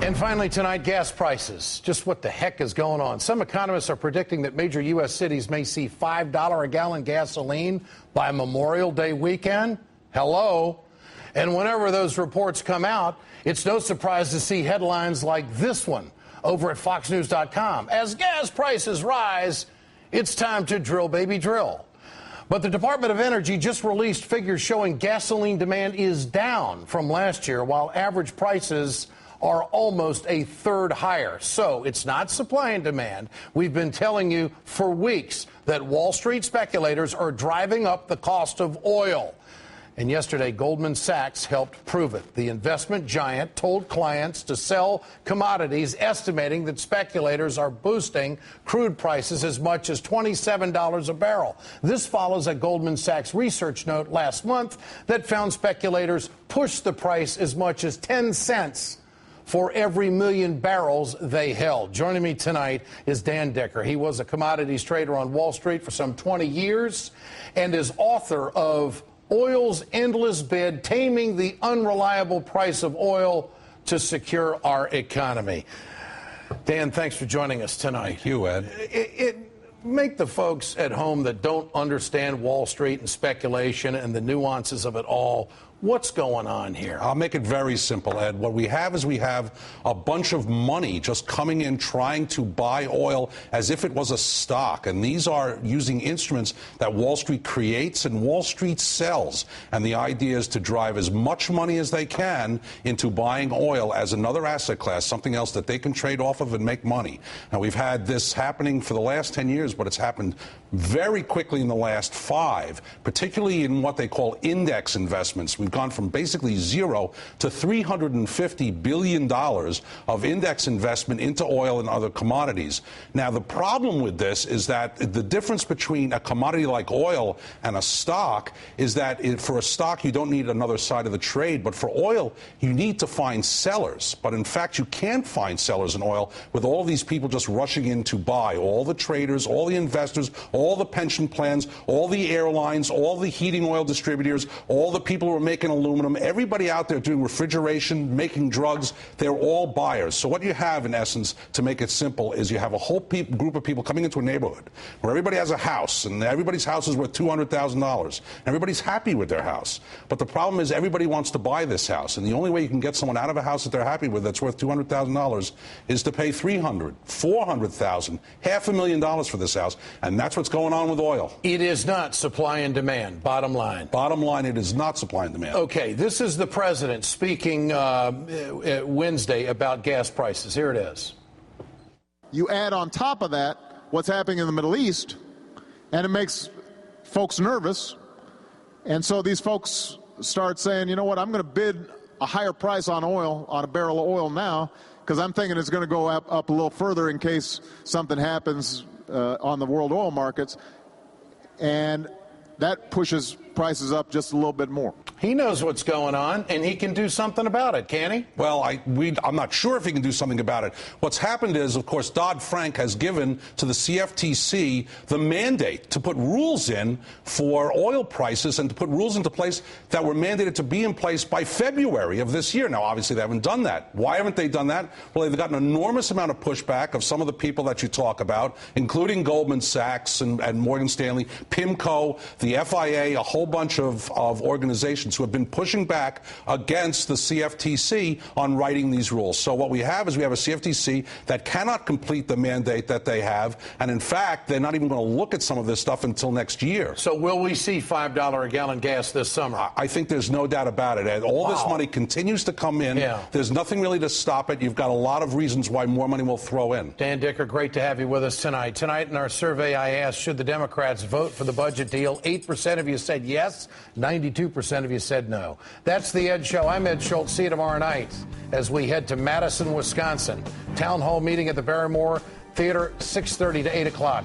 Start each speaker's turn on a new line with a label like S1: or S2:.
S1: And finally tonight, gas prices. Just what the heck is going on? Some economists are predicting that major U.S. cities may see $5 a gallon gasoline by Memorial Day weekend. Hello. And whenever those reports come out, it's no surprise to see headlines like this one over at foxnews.com. As gas prices rise, it's time to drill, baby, drill. But the Department of Energy just released figures showing gasoline demand is down from last year, while average prices are almost a third higher. So it's not supply and demand. We've been telling you for weeks that Wall Street speculators are driving up the cost of oil. And yesterday, Goldman Sachs helped prove it. The investment giant told clients to sell commodities, estimating that speculators are boosting crude prices as much as $27 a barrel. This follows a Goldman Sachs research note last month that found speculators push the price as much as 10 cents for every million barrels they held. Joining me tonight is Dan Dicker. He was a commodities trader on Wall Street for some 20 years and is author of Oil's Endless Bid, Taming the Unreliable Price of Oil to Secure Our Economy. Dan, thanks for joining us tonight.
S2: Thank you, Ed.
S1: Make the folks at home that don't understand Wall Street and speculation and the nuances of it all, what's going on here?
S2: I'll make it very simple, Ed. What we have is we have a bunch of money just coming in trying to buy oil as if it was a stock. And these are using instruments that Wall Street creates and Wall Street sells. And the idea is to drive as much money as they can into buying oil as another asset class, something else that they can trade off of and make money. Now, we've had this happening for the last 10 years, but it's happened very quickly in the last 5, particularly in what they call index investments. We've gone from basically zero to $350 billion of index investment into oil and other commodities. Now, the problem with this is that the difference between a commodity like oil and a stock is that for a stock, you don't need another side of the trade. But for oil, you need to find sellers. But in fact, you can't find sellers in oil with all these people just rushing in to buy. All the traders, all the investors, all the pension plans, all the airlines, all the heating oil distributors, all the people who are making aluminum, everybody out there doing refrigeration, making drugs, they're all buyers. So what you have, in essence, to make it simple, is you have a whole group of people coming into a neighborhood where everybody has a house, and everybody's house is worth $200,000. Everybody's happy with their house. But the problem is everybody wants to buy this house, and the only way you can get someone out of a house that they're happy with that's worth $200,000 is to pay $300,000, $400,000, $500,000 for this house, and that's what's going on with oil.
S1: It is not supply and demand, bottom line.
S2: Bottom line, it is not supply and demand.
S1: Okay, this is the president speaking Wednesday about gas prices. Here it is.
S3: You add on top of that what's happening in the Middle East, and it makes folks nervous. And so these folks start saying, you know what, I'm going to bid a higher price on oil, on a barrel of oil now, because I'm thinking it's going to go up a little further in case something happens on the world oil markets. And that pushes prices up just a little bit more.
S1: He knows what's going on, and he can do something about it, can he?
S2: Well, I'm not sure if he can do something about it. What's happened is, of course, Dodd-Frank has given to the CFTC the mandate to put rules in for oil prices and to put rules into place that were mandated to be in place by February of this year. Now, obviously, they haven't done that. Why haven't they done that? Well, they've gotten an enormous amount of pushback of some of the people that you talk about, including Goldman Sachs and Morgan Stanley, PIMCO, the FIA, a whole bunch of organizations who have been pushing back against the CFTC on writing these rules. So what we have is we have a CFTC that cannot complete the mandate that they have, and in fact, they're not even going to look at some of this stuff until next year.
S1: So will we see $5 a gallon gas this summer?
S2: I think there's no doubt about it, Ed. All this money continues to come in.
S1: Yeah.
S2: There's nothing really to stop it. You've got a lot of reasons why more money will throw in.
S1: Dan Dicker, great to have you with us tonight. Tonight in our survey, I asked, should the Democrats vote for the budget deal? 8% of you said yes, 92% of you said no. That's the Ed Show. I'm Ed Schultz. See you tomorrow night as we head to Madison, Wisconsin. Town hall meeting at the Barrymore Theater, 6:30 to 8 o'clock.